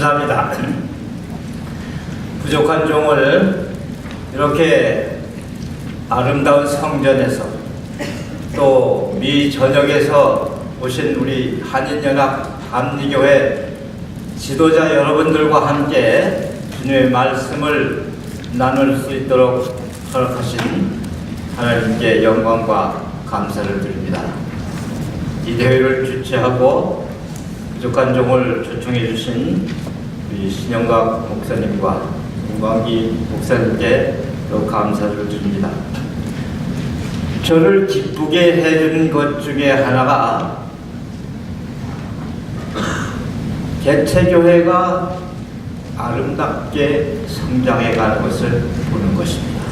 감사합니다. 부족한 종을 이렇게 아름다운 성전에서 또 미 전역에서 오신 우리 한인연합 감리교회 지도자 여러분들과 함께 주님의 말씀을 나눌 수 있도록 허락하신 하나님께 영광과 감사를 드립니다. 이 대회를 주최하고 부족한 종을 초청해 주신 우리 신영각 목사님과 김광기 목사님께 또 감사를 드립니다. 저를 기쁘게 해준 것 중에 하나가 개체교회가 아름답게 성장해 가는 것을 보는 것입니다.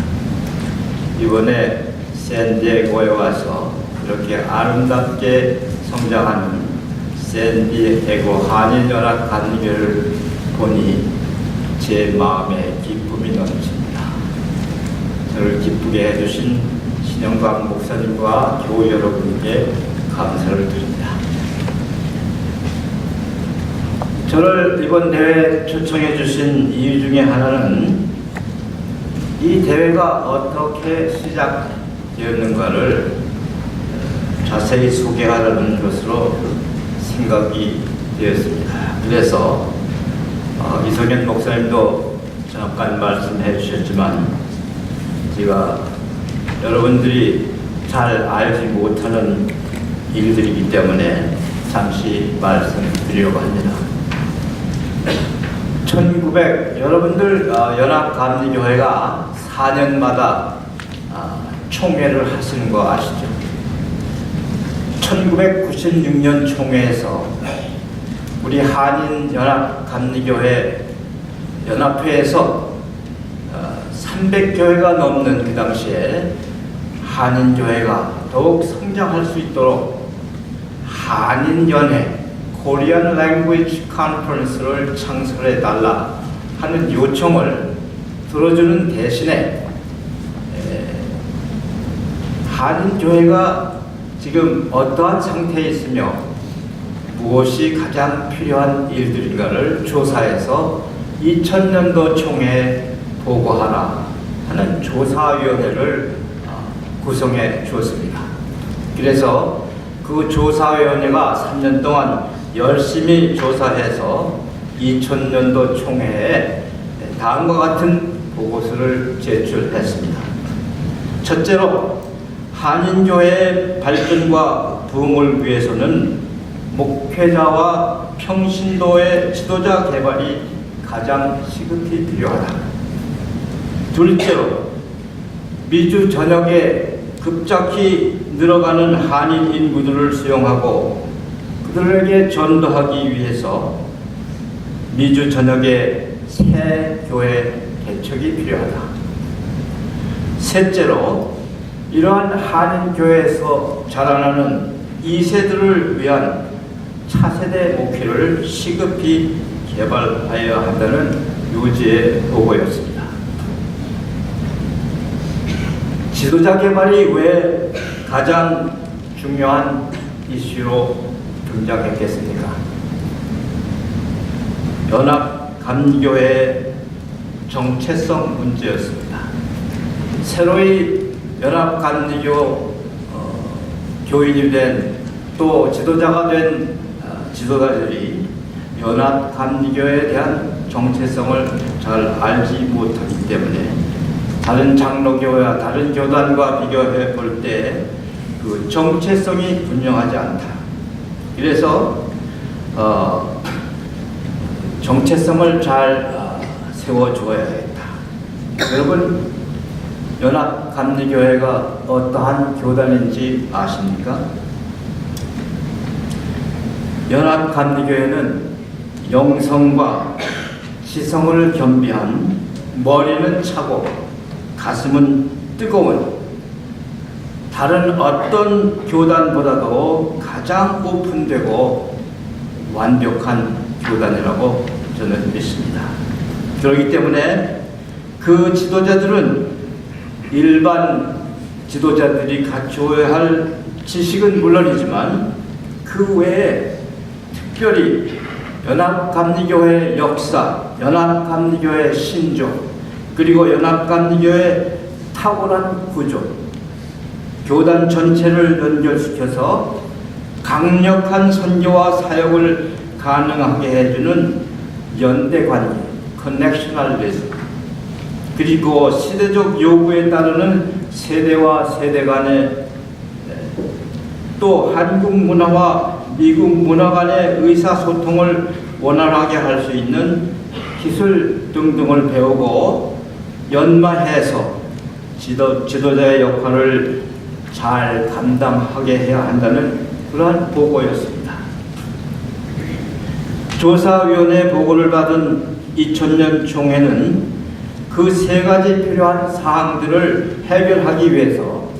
이번에 샌디에고에 와서 그렇게 아름답게 성장하는 샌디에고 한인연합 감리교회를 보니 제 마음에 기쁨이 넘칩니다. 저를 기쁘게 해주신 신영광 목사님과 교우 여러분께 감사를 드립니다. 저를 이번 대회에 초청해 주신 이유 중에 하나는 이 대회가 어떻게 시작되었는가를 자세히 소개하려는 것으로 생각이 되었습니다. 그래서 이성현 목사님도 잠깐 말씀해 주셨지만 제가 여러분들이 잘 알지 못하는 일들이기 때문에 잠시 말씀드리려고 합니다. 여러분들 연합감리교회가 4년마다 총회를 하시는 거 아시죠? 1996년 총회에서 우리 한인연합감리교회 연합회에서 300교회가 넘는 그 당시에 한인교회가 더욱 성장할 수 있도록 한인연회 Korean Language Conference를 창설해달라 하는 요청을 들어주는 대신에 한인교회가 지금 어떠한 상태에 있으며 무엇이 가장 필요한 일들인가를 조사해서 2000년도 총회에 보고하라 하는 조사위원회를 구성해 주었습니다. 그래서 그 조사위원회가 3년 동안 열심히 조사해서 2000년도 총회에 다음과 같은 보고서를 제출했습니다. 첫째로 한인교회의 발전과 부흥을 위해서는 목회자와 평신도의 지도자 개발이 가장 시급히 필요하다. 둘째로 미주 전역에 급작히 늘어가는 한인 인구들을 수용하고 그들에게 전도하기 위해서 미주 전역에 새 교회 개척이 필요하다. 셋째로 이러한 한인 교회에서 자라나는 2세들을 위한 차세대 목회를 시급히 개발하여야 한다는 요지의 보고였습니다. 지도자 개발이 왜 가장 중요한 이슈로 등장했겠습니까? 연합감리교회의 정체성 문제였습니다. 새로이 연합감리교 교인이 된 또 지도자가 된 지도자들이 연합감리교회에 대한 정체성을 잘 알지 못하기 때문에 다른 장로교회와 다른 교단과 비교해 볼 때 그 정체성이 분명하지 않다. 그래서 정체성을 잘 세워줘야겠다. 여러분, 연합감리교회가 어떠한 교단인지 아십니까? 연합감리교회는 영성과 지성을 겸비한, 머리는 차고 가슴은 뜨거운, 다른 어떤 교단보다도 가장 오픈되고 완벽한 교단이라고 저는 믿습니다. 그렇기 때문에 그 지도자들은 일반 지도자들이 갖춰야 할 지식은 물론이지만 그 외에 특별히 연합감리교회 역사, 연합감리교회 신조, 그리고 연합감리교회 탁월한 구조, 교단 전체를 연결시켜서 강력한 선교와 사역을 가능하게 해주는 연대관계, 커넥셔널리즘, 그리고 시대적 요구에 따르는 세대와 세대 간의, 또 한국 문화와 미국 문화 간의 의사소통을 원활하게 할 수 있는 기술 등등을 배우고 연마해서 지도자의 역할을 잘 감당하게 해야 한다는 그러한 보고였습니다. 조사위원회 보고를 받은 2000년 총회는 그 세 가지 필요한 사항들을 해결하기 위해서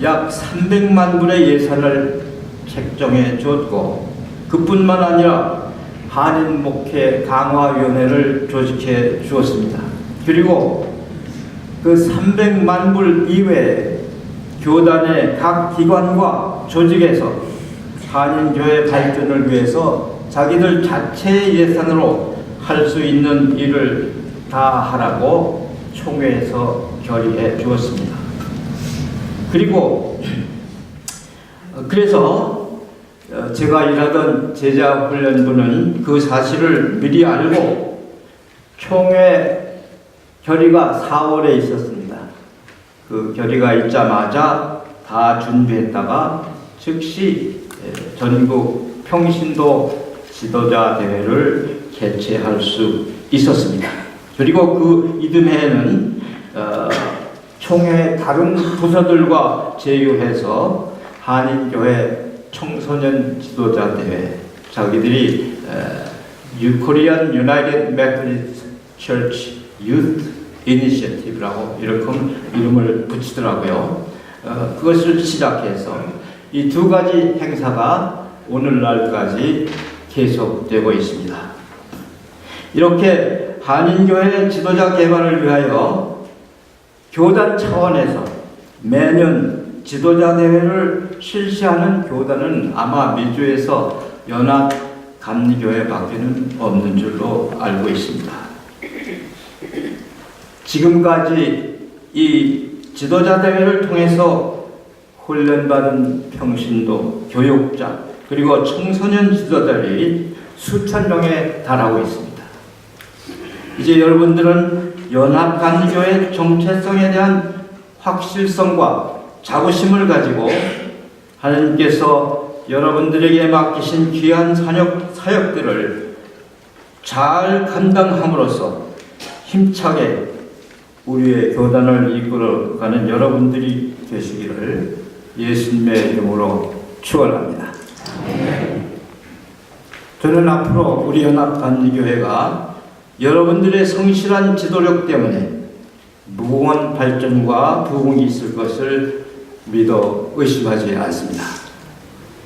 약 300만 불의 예산을 책정해 줬고, 그뿐만 아니라 한인 목회 강화위원회를 조직해 주었습니다. 그리고 그 300만 불 이외에 교단의 각 기관과 조직에서 한인교회 발전을 위해서 자기들 자체의 예산으로 할 수 있는 일을 다 하라고 총회에서 결의해 주었습니다. 그래서 제가 일하던 제자훈련부는 그 사실을 미리 알고 총회 결의가 4월에 있었습니다. 그 결의가 있자마자 다 준비했다가 즉시 전국 평신도 지도자 대회를 개최할 수 있었습니다. 그리고 그 이듬해에는 총회 다른 부서들과 제휴해서 한인교회 청소년 지도자 대회, 자기들이 Korean United Methodist Church Youth Initiative라고 이렇게 이름을 붙이더라고요. 그것을 시작해서 이 두 가지 행사가 오늘날까지 계속되고 있습니다. 이렇게 한인교회 지도자 개발을 위하여 교단 차원에서 매년 지도자 대회를 실시하는 교단은 아마 미주에서 연합감리교회밖에는 없는 줄로 알고 있습니다. 지금까지 이 지도자 대회를 통해서 훈련받은 평신도, 교육자, 그리고 청소년 지도자들이 수천 명에 달하고 있습니다. 이제 여러분들은 연합감리교회 정체성에 대한 확실성과 자부심을 가지고 하나님께서 여러분들에게 맡기신 귀한 사역들을 잘 감당함으로써 힘차게 우리의 교단을 이끌어가는 여러분들이 되시기를 예수님의 이름으로 축원합니다. 저는 앞으로 우리 연합감리교회가 여러분들의 성실한 지도력 때문에 무궁한 발전과 부흥이 있을 것을 믿어 의심하지 않습니다.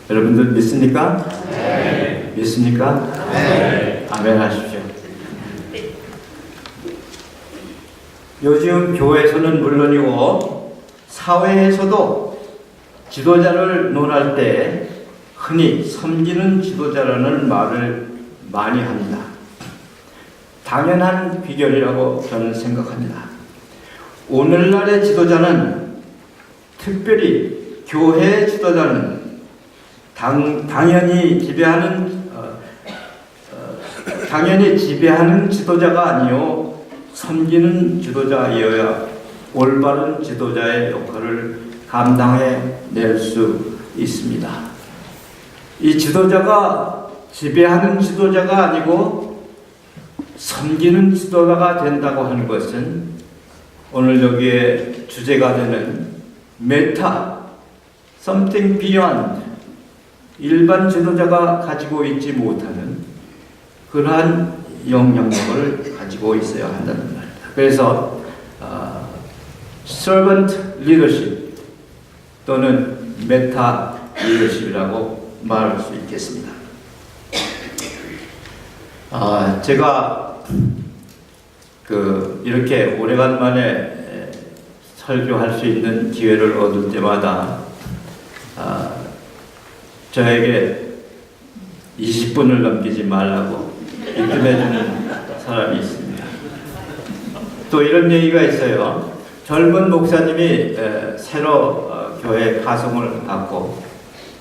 여러분들 믿습니까? 네. 믿습니까? 네. 아멘 하십시오. 요즘 교회에서는 물론이고 사회에서도 지도자를 논할 때 흔히 섬기는 지도자라는 말을 많이 합니다. 당연한 비결이라고 저는 생각합니다. 오늘날의 지도자는, 특별히 교회의 지도자는 당연히 지배하는 지도자가 아니요 섬기는 지도자이어야 올바른 지도자의 역할을 감당해낼 수 있습니다. 이 지도자가 지배하는 지도자가 아니고 섬기는 지도자가 된다고 하는 것은 오늘 여기에 주제가 되는 메타, something beyond, 일반 지도자가 가지고 있지 못하는 그러한 영향력을 가지고 있어야 한다는 말입니다. 그래서 servant leadership 또는 메타 리더십이라고 말할 수 있겠습니다. 제가 이렇게 오래간만에 설교할 수 있는 기회를 얻을 때마다 저에게 20분을 넘기지 말라고 입금해주는 사람이 있습니다. 또 이런 얘기가 있어요. 젊은 목사님이 새로 교회 파송을 받고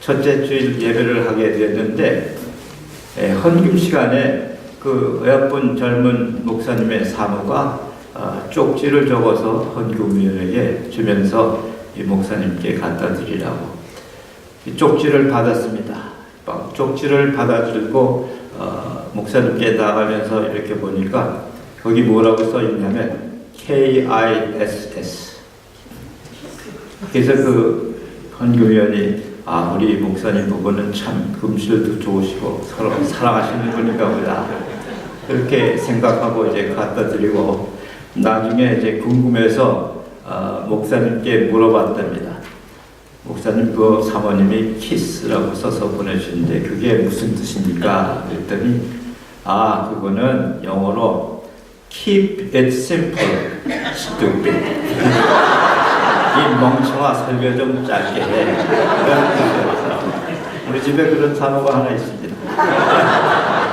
첫째 주일 예배를 하게 됐는데 헌금 시간에 그 예쁜 젊은 목사님의 사모가 쪽지를 적어서 헌금위원회에 주면서 이 목사님께 갖다 드리라고 쪽지를 받았습니다. 쪽지를 받아들고 목사님께 나가면서 이렇게 보니까 거기 뭐라고 써 있냐면 KISS. 그래서 그 헌금위원이 우리 목사님 부부는 참 금실도 좋으시고 서로 사랑하시는 분인가 보다. 그렇게 생각하고 이제 갖다 드리고 나중에 이제 궁금해서 목사님께 물어봤답니다. 목사님 그 사모님이 키스라고 써서 보내주셨는데 그게 무슨 뜻입니까? 그랬더니 그거는 영어로 Keep it simple, stupid. 이 멍청아 설교 좀 짧게 해. 그런 뜻이었어요. 우리 집에 그런 사모가 하나 있습니다.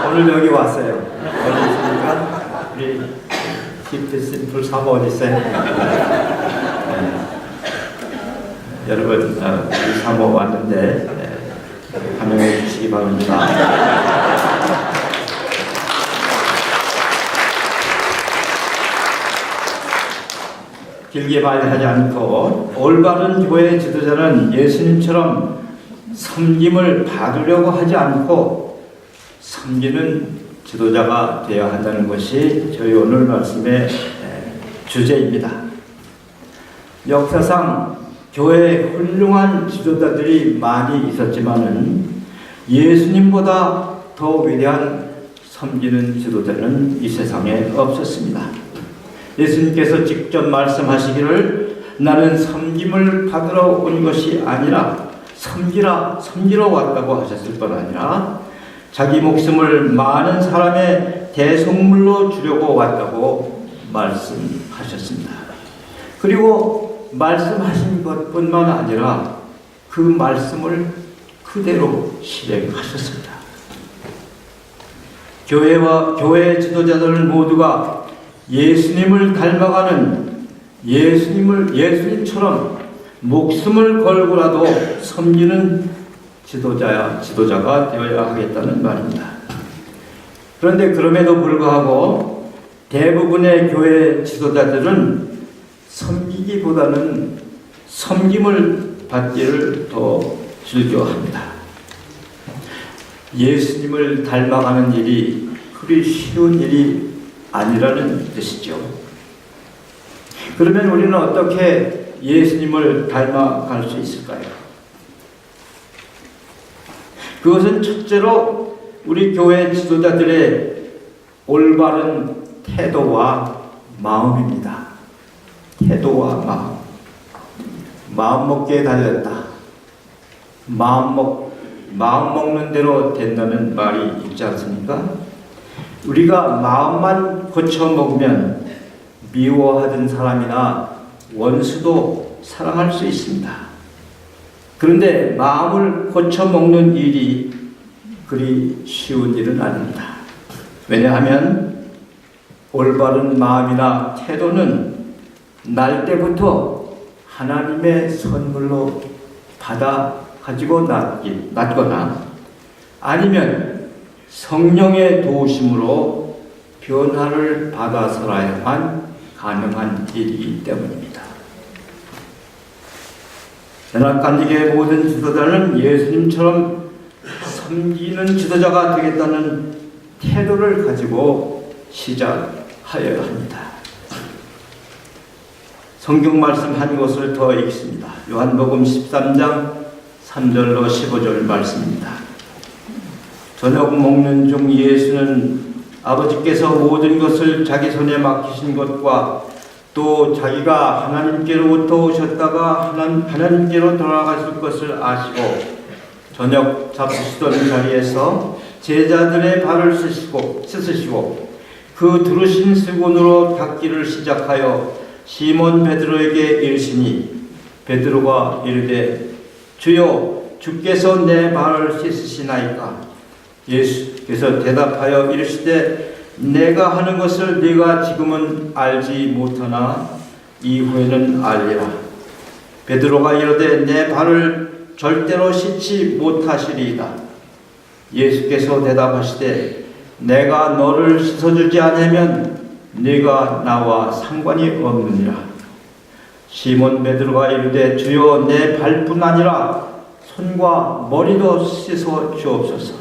오늘 여기 왔어요. 어디 있습니까? 우리 Keep it simple 사모 어디 있어요? 여러분 우리 사모 왔는데 환영해 주시기 바랍니다. 길게 말하지 않고 올바른 교회 지도자는 예수님처럼 섬김을 받으려고 하지 않고 섬기는 지도자가 되어야 한다는 것이 저희 오늘 말씀의 주제입니다. 역사상 교회에 훌륭한 지도자들이 많이 있었지만은 예수님보다 더 위대한 섬기는 지도자는 이 세상에 없었습니다. 예수님께서 직접 말씀하시기를 나는 섬김을 받으러 온 것이 아니라 섬기러 왔다고 하셨을 뿐 아니라 자기 목숨을 많은 사람의 대속물로 주려고 왔다고 말씀하셨습니다. 그리고 말씀하신 것뿐만 아니라 그 말씀을 그대로 실행하셨습니다. 교회와 교회 지도자들 모두가 예수님을 닮아가는 예수님처럼 목숨을 걸고라도 섬기는 지도자가 되어야 하겠다는 말입니다. 그런데 그럼에도 불구하고 대부분의 교회 지도자들은 섬기기보다는 섬김을 받기를 더 즐겨합니다. 예수님을 닮아가는 일이 그리 쉬운 일이 아니라는 뜻이죠. 그러면 우리는 어떻게 예수님을 닮아갈 수 있을까요? 그것은 첫째로 우리 교회 지도자들의 올바른 태도와 마음입니다. 태도와 마음. 마음 먹기에 달렸다. 마음 먹는 대로 된다는 말이 있지 않습니까? 우리가 마음만 고쳐 먹으면 미워하던 사람이나 원수도 사랑할 수 있습니다. 그런데 마음을 고쳐 먹는 일이 그리 쉬운 일은 아닙니다. 왜냐하면 올바른 마음이나 태도는 날 때부터 하나님의 선물로 받아 가지고 낳거나 아니면 성령의 도우심으로 변화를 받아서야만 가능한 일이기 때문입니다. 연합관리교회 모든 지도자는 예수님처럼 섬기는 지도자가 되겠다는 태도를 가지고 시작하여야 합니다. 성경 말씀 한 곳을 더 읽습니다. 요한복음 13장 3절로 15절 말씀입니다. 저녁 먹는 중 예수는 아버지께서 모든 것을 자기 손에 맡기신 것과 또 자기가 하나님께로부터 오셨다가 하나님께로 돌아가실 것을 아시고 저녁 잡수시던 자리에서 제자들의 발을 씻으시고 그 두르신 수건으로 닦기를 시작하여 시몬 베드로에게 이르시니 베드로가 이르되 주여 주께서 내 발을 씻으시나이까? 예수께서 대답하여 이르시되 내가 하는 것을 네가 지금은 알지 못하나 이후에는 알리라. 베드로가 이르되 내 발을 절대로 씻지 못하시리이다. 예수께서 대답하시되 내가 너를 씻어주지 않으면 네가 나와 상관이 없느니라. 시몬 베드로가 이르되 주여 내 발뿐 아니라 손과 머리도 씻어 주옵소서.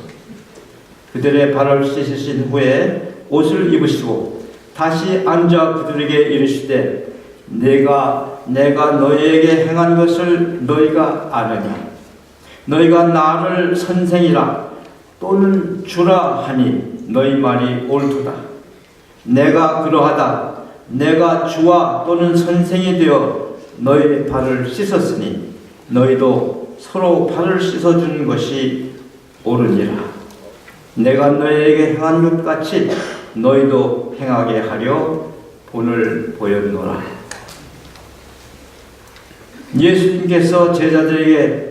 그들의 발을 씻으신 후에 옷을 입으시고 다시 앉아 그들에게 이르시되 내가 너희에게 행한 것을 너희가 아느냐. 너희가 나를 선생이라 또는 주라 하니 너희 말이 옳도다. 내가 그러하다. 내가 주와 또는 선생이 되어 너희 발을 씻었으니 너희도 서로 발을 씻어주는 것이 옳으니라. 내가 너희에게 행한 것 같이 너희도 행하게 하려 본을 보였노라. 예수님께서 제자들에게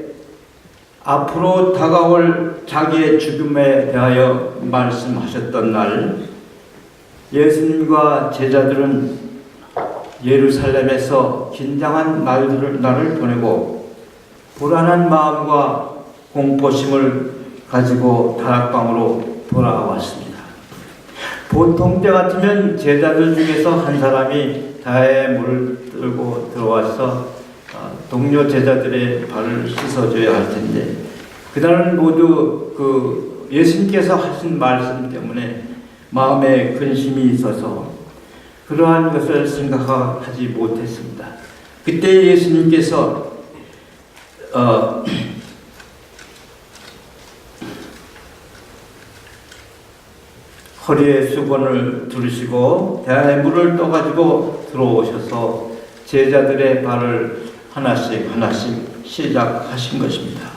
앞으로 다가올 자기의 죽음에 대하여 말씀하셨던 날, 예수님과 제자들은 예루살렘에서 긴장한 날을 보내고 불안한 마음과 공포심을 가지고 다락방으로 돌아왔습니다. 보통 때 같으면 제자들 중에서 한 사람이 다에 물을 들고 들어와서 동료 제자들의 발을 씻어줘야 할 텐데, 그날은 모두 예수님께서 하신 말씀 때문에 마음에 근심이 있어서 그러한 것을 생각하지 못했습니다. 그때 예수님께서 허리에 수건을 두르시고 대야에 물을 떠가지고 들어오셔서 제자들의 발을 하나씩 시작하신 것입니다.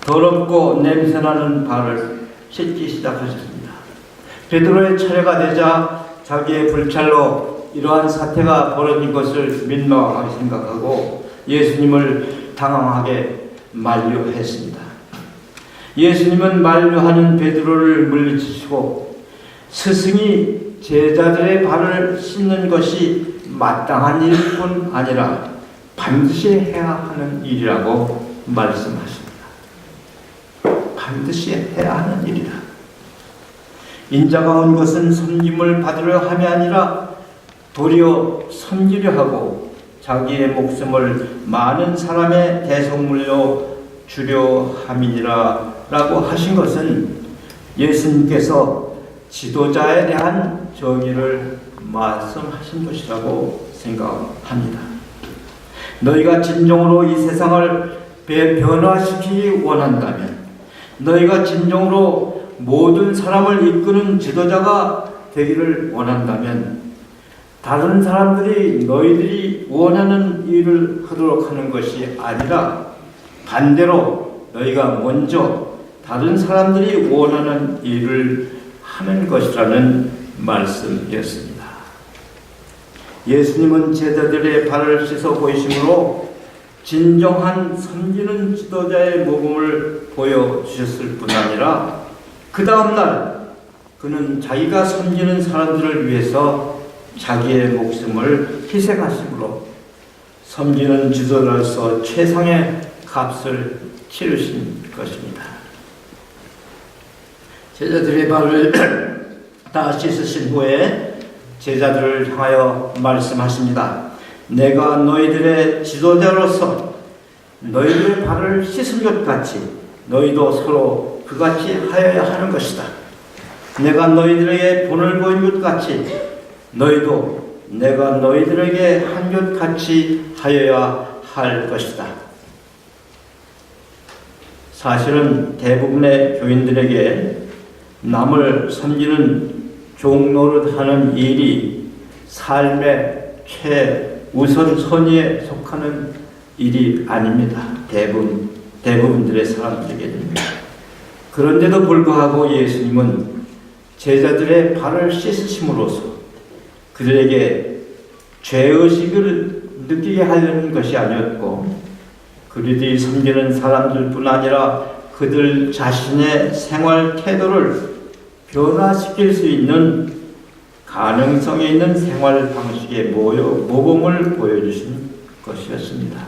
더럽고 냄새나는 발을 씻기 시작하셨습니다. 베드로의 차례가 되자 자기의 불찰로 이러한 사태가 벌어진 것을 민망하게 생각하고 예수님을 당황하게 만류했습니다. 예수님은 만류하는 베드로를 물리치시고 스승이 제자들의 발을 씻는 것이 마땅한 일일 뿐 아니라 반드시 해야 하는 일이라고 말씀하십니다. 반드시 해야 하는 일이다. 인자가 온 것은 섬김을 받으려 함이 아니라 도리어 섬기려 하고 자기의 목숨을 많은 사람의 대속물로 주려 함이니라 라고 하신 것은 예수님께서 지도자에 대한 정의를 말씀하신 것이라고 생각합니다. 너희가 진정으로 이 세상을 변화시키기 원한다면, 너희가 진정으로 모든 사람을 이끄는 지도자가 되기를 원한다면, 다른 사람들이 너희들이 원하는 일을 하도록 하는 것이 아니라 반대로 너희가 먼저 다른 사람들이 원하는 일을 하는 것이라는 말씀이었습니다. 예수님은 제자들의 발을 씻어 보이심으로 진정한 섬기는 지도자의 모범을 보여주셨을 뿐 아니라 그 다음날 그는 자기가 섬기는 사람들을 위해서 자기의 목숨을 희생하심으로 섬기는 지도자로서 최상의 값을 치르신 것입니다. 제자들의 발을 다 씻으신 후에 제자들을 향하여 말씀하십니다. 내가 너희들의 지도자로서 너희들의 발을 씻은 것 같이 너희도 서로 그같이 하여야 하는 것이다. 내가 너희들에게 본을 보인 것 같이 너희도 내가 너희들에게 한 것 같이 하여야 할 것이다. 사실은 대부분의 교인들에게 남을 섬기는 종노릇하는 일이 삶의 최우선순위에 속하는 일이 아닙니다. 대부분들의 사람들에게는. 그런데도 불구하고 예수님은 제자들의 발을 씻으심으로써 그들에게 죄의식을 느끼게 하려는 것이 아니었고, 그들이 섬기는 사람들뿐 아니라 그들 자신의 생활 태도를 변화시킬 수 있는 가능성이 있는 생활 방식의 모범을 보여주신 것이었습니다.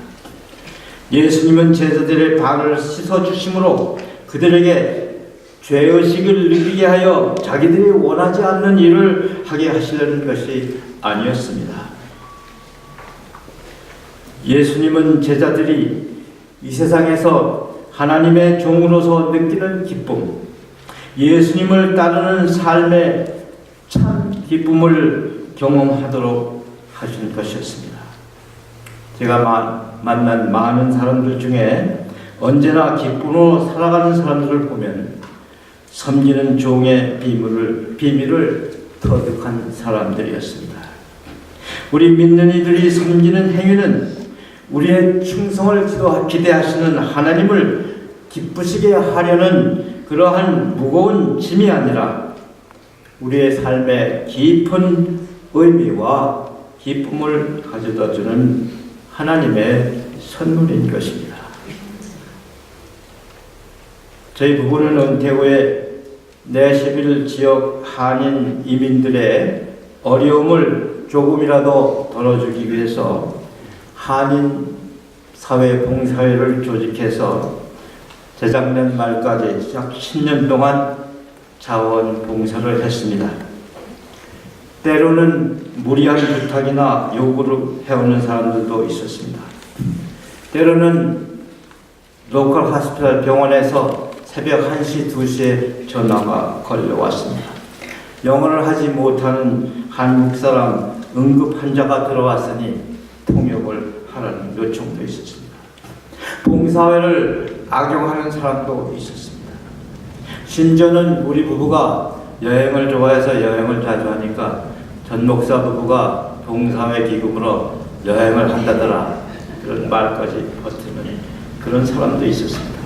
예수님은 제자들의 발을 씻어주심으로 그들에게 죄의식을 느끼게 하여 자기들이 원하지 않는 일을 하게 하시려는 것이 아니었습니다. 예수님은 제자들이 이 세상에서 하나님의 종으로서 느끼는 기쁨, 예수님을 따르는 삶의 참 기쁨을 경험하도록 하신 것이었습니다. 제가 만난 많은 사람들 중에 언제나 기쁨으로 살아가는 사람들을 보면 섬기는 종의 비밀을 터득한 사람들이었습니다. 우리 믿는 이들이 섬기는 행위는 우리의 충성을 기대하시는 하나님을 기쁘시게 하려는 그러한 무거운 짐이 아니라 우리의 삶에 깊은 의미와 기쁨을 가져다주는 하나님의 선물인 것입니다. 저희 부부는 은퇴 후에 내시빌 지역 한인 이민들의 어려움을 조금이라도 덜어주기 위해서 한인 사회 봉사회를 조직해서 재작년 말까지 약 10년 동안 자원 봉사를 했습니다. 때로는 무리한 부탁이나 요구를 해오는 사람들도 있었습니다. 때로는 로컬 하스피탈 병원에서 새벽 1시, 2시에 전화가 걸려왔습니다. 영어를 하지 못하는 한국 사람 응급 환자가 들어왔으니 통역을 하라는 요청도 있었습니다. 봉사회를 악용하는 사람도 있었습니다. 심지어는 우리 부부가 여행을 좋아해서 여행을 자주 하니까 전 목사 부부가 봉사회 기금으로 여행을 한다더라 그런 말까지 버티는 그런 사람도 있었습니다.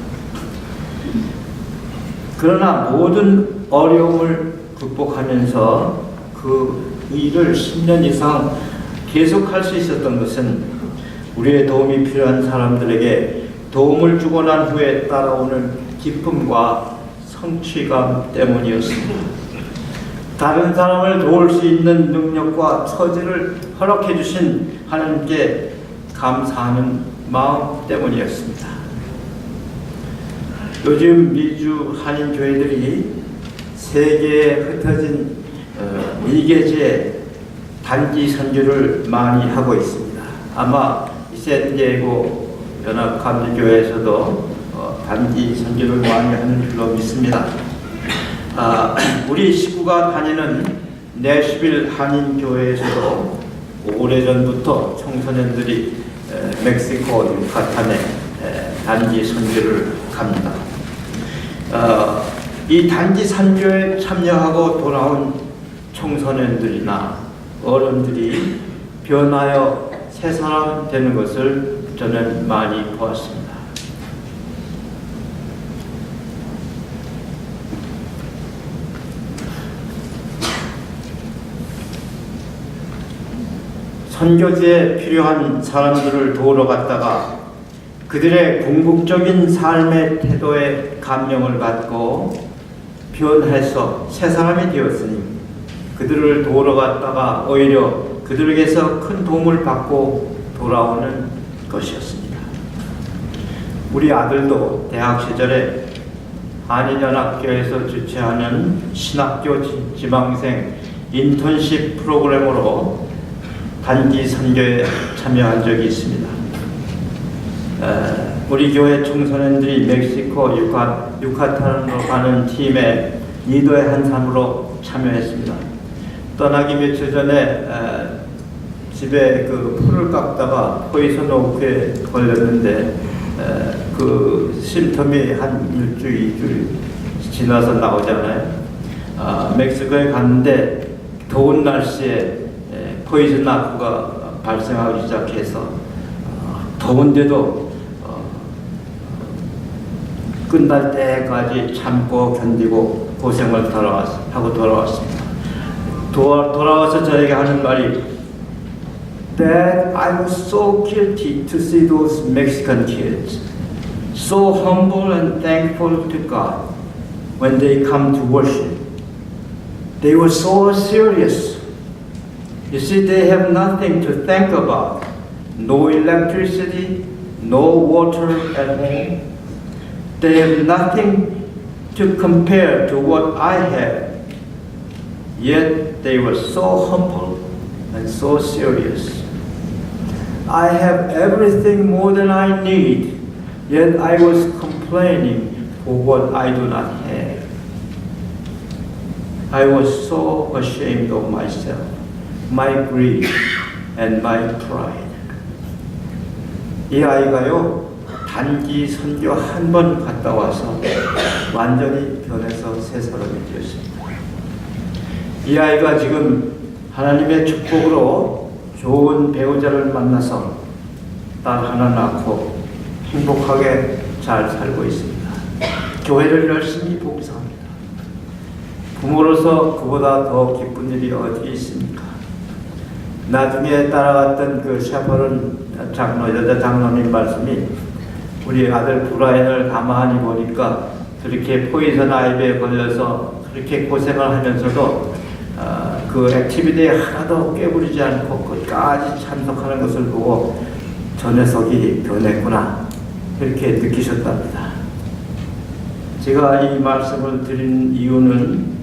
그러나 모든 어려움을 극복하면서 그 일을 10년 이상 계속할 수 있었던 것은 우리의 도움이 필요한 사람들에게 도움을 주고 난 후에 따라오는 기쁨과 성취감 때문이었습니다. 다른 사람을 도울 수 있는 능력과 처지를 허락해 주신 하나님께 감사하는 마음 때문이었습니다. 요즘 미주 한인 교회들이 세계에 흩어진 미개제 단기 선교를 많이 하고 있습니다. 아마 샌디에고 연합감리교회에서도 단기 선교를 많이 하는 줄로 믿습니다. 우리 식구가 다니는 내시빌 한인교회에서도 오래전부터 청소년들이 멕시코 유카탄에 단기 선교를 갑니다. 이 단기 선교에 참여하고 돌아온 청소년들이나 어른들이 변하여 새 사람 되는 것을 저는 많이 보았습니다. 선교지에 필요한 사람들을 도우러 갔다가 그들의 궁극적인 삶의 태도에 감명을 받고 변해서 새 사람이 되었으니 그들을 도우러 갔다가 오히려 그들에게서 큰 도움을 받고 돌아오는 것이었습니다. 우리 아들도 대학 시절에 한인연합교회에서 주최하는 신학교 지망생 인턴십 프로그램으로 단기 선교에 참여한 적이 있습니다. 우리 교회 청소년들이 멕시코 유카탄으로 가는 팀의 리더의 한 사람으로 참여했습니다. 떠나기 며칠 전에 집에 그 풀을 깎다가 포이즌 오크에 걸렸는데 그 심텀이 한 일주일, 2주일 지나서 나오잖아요. 멕시코에 갔는데 더운 날씨에 포이즌 오크가 발생하기 시작해서 더운데도 끝날 때까지 참고 견디고 고생을 하고 돌아왔습니다. 돌아와서 저에게 하는 말이 Dad, I was so guilty to see those Mexican kids so humble and thankful to God when they come to worship. They were so serious. You see, they have nothing to think about. No electricity, no water at home. They have nothing to compare to what I have. Yet they were so humble and so serious. I have everything more than I need, yet I was complaining for what I do not have. I was so ashamed of myself, my greed, and my pride. 이 아이가요, 단기 선교 한 번 갔다 와서 완전히 변해서 새 사람이 되었습니다. 이 아이가 지금 하나님의 축복으로 좋은 배우자를 만나서 딸 하나 낳고 행복하게 잘 살고 있습니다. 교회를 열심히 봉사합니다. 부모로서 그보다 더 기쁜 일이 어디 있습니까? 나중에 따라갔던 그 샤퍼는 여자 장로님 말씀이 우리 아들 브라이언을 가만히 보니까 그렇게 포이즌 아이비에 걸려서 그렇게 고생을 하면서도 그 액티비티에 하나도 깨부리지 않고 끝까지 참석하는 것을 보고 저 녀석이 변했구나 이렇게 느끼셨답니다. 제가 이 말씀을 드린 이유는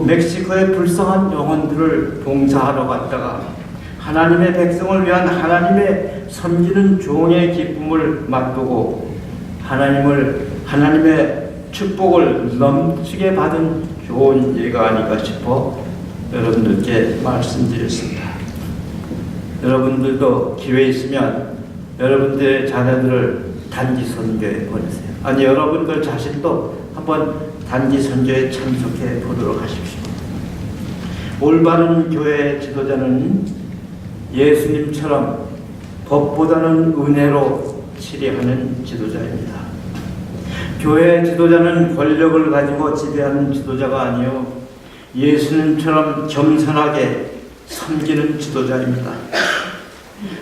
멕시코의 불쌍한 영혼들을 봉사하러 갔다가 하나님의 백성을 위한 하나님의 섬기는 종의 기쁨을 맛보고 하나님의 축복을 넘치게 받은 좋은 예가 아닌가 싶어 여러분들께 말씀드렸습니다. 여러분들도 기회 있으면 여러분들의 자녀들을 단기 선교에 보내세요. 아니 여러분들 자신도 한번 단기 선교에 참석해 보도록 하십시오. 올바른 교회 지도자는 예수님처럼 법보다는 은혜로 치리하는 지도자입니다. 교회 지도자는 권력을 가지고 지배하는 지도자가 아니요 예수님처럼 겸손하게 섬기는 지도자입니다.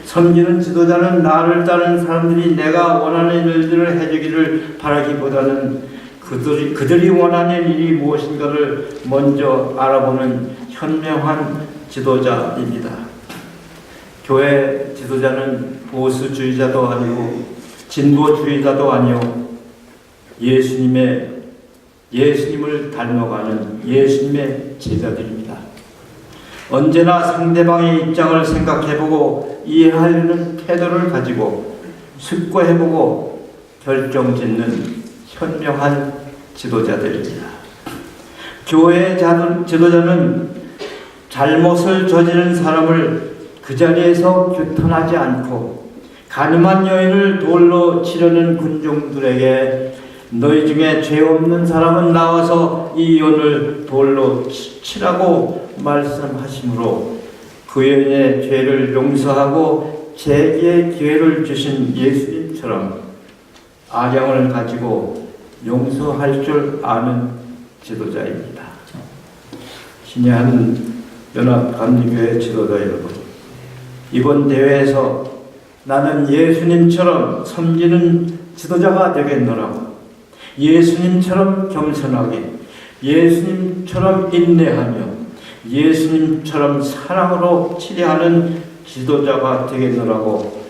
섬기는 지도자는 나를 따르는 사람들이 내가 원하는 일들을 해주기를 바라기보다는 그들이 원하는 일이 무엇인가를 먼저 알아보는 현명한 지도자입니다. 교회 지도자는 보수주의자도 아니고 진보주의자도 아니요 예수님을 닮아가는 예수님의 제자들입니다. 언제나 상대방의 입장을 생각해보고 이해하려는 태도를 가지고 숙고해보고 결정짓는 현명한 지도자들입니다. 교회 지도자는 잘못을 저지른 사람을 그 자리에서 규탄하지 않고 가늠한 여인을 돌로 치려는 군중들에게 너희 중에 죄 없는 사람은 나와서 이 여인을 돌로 치라고 말씀하시므로 그 여인의 죄를 용서하고 재기의 기회를 주신 예수님처럼 아량을 가지고 용서할 줄 아는 지도자입니다. 신의 한 연합감리교회 지도자 여러분, 이번 대회에서 나는 예수님처럼 섬기는 지도자가 되겠노라고, 예수님처럼 겸손하게, 예수님처럼 인내하며, 예수님처럼 사랑으로 치리하는 지도자가 되겠노라고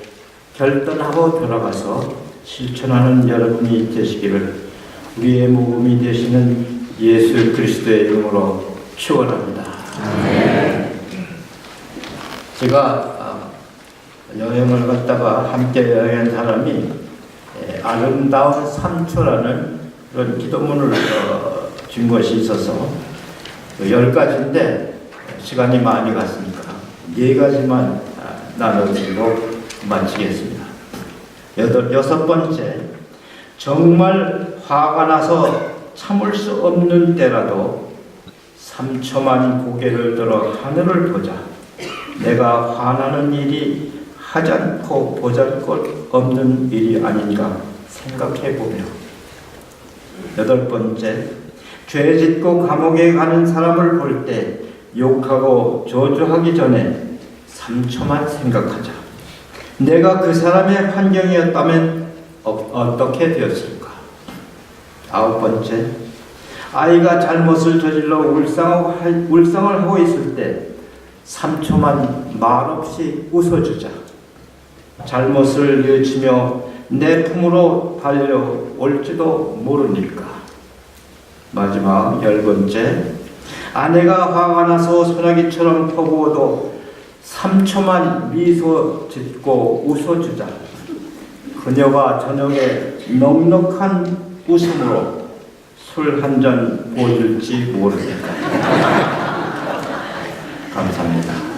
결단하고 돌아가서 실천하는 여러분이 되시기를 우리의 모범이 되시는 예수 그리스도의 이름으로 축원합니다. 제가 여행을 갔다가 함께 여행한 사람이 아름다운 삼초라는 그런 기도문을 준 것이 있어서 10가지인데 시간이 많이 갔으니까 4가지만 나눠드리고 마치겠습니다. 6번째, 정말 화가 나서 참을 수 없는 때라도 3초만 고개를 들어 하늘을 보자. 내가 화나는 일이 하지 않고 보잘것 없는 일이 아닌가 생각해보며. 8번째, 죄 짓고 감옥에 가는 사람을 볼 때 욕하고 저주하기 전에 3초만 생각하자. 내가 그 사람의 환경이었다면 어떻게 되었을까? 아홉 번째, 아이가 잘못을 저질러 울상을 하고 있을 때 3초만 말없이 웃어주자. 잘못을 뉘우치며 내 품으로 달려올지도 모르니까. 마지막 열 번째, 아내가 화가 나서 소나기처럼 퍼부어도 3초만 미소 짓고 웃어주자. 그녀가 저녁에 넉넉한 웃음으로 술 한 잔 보여줄지 모르니까. 감사합니다.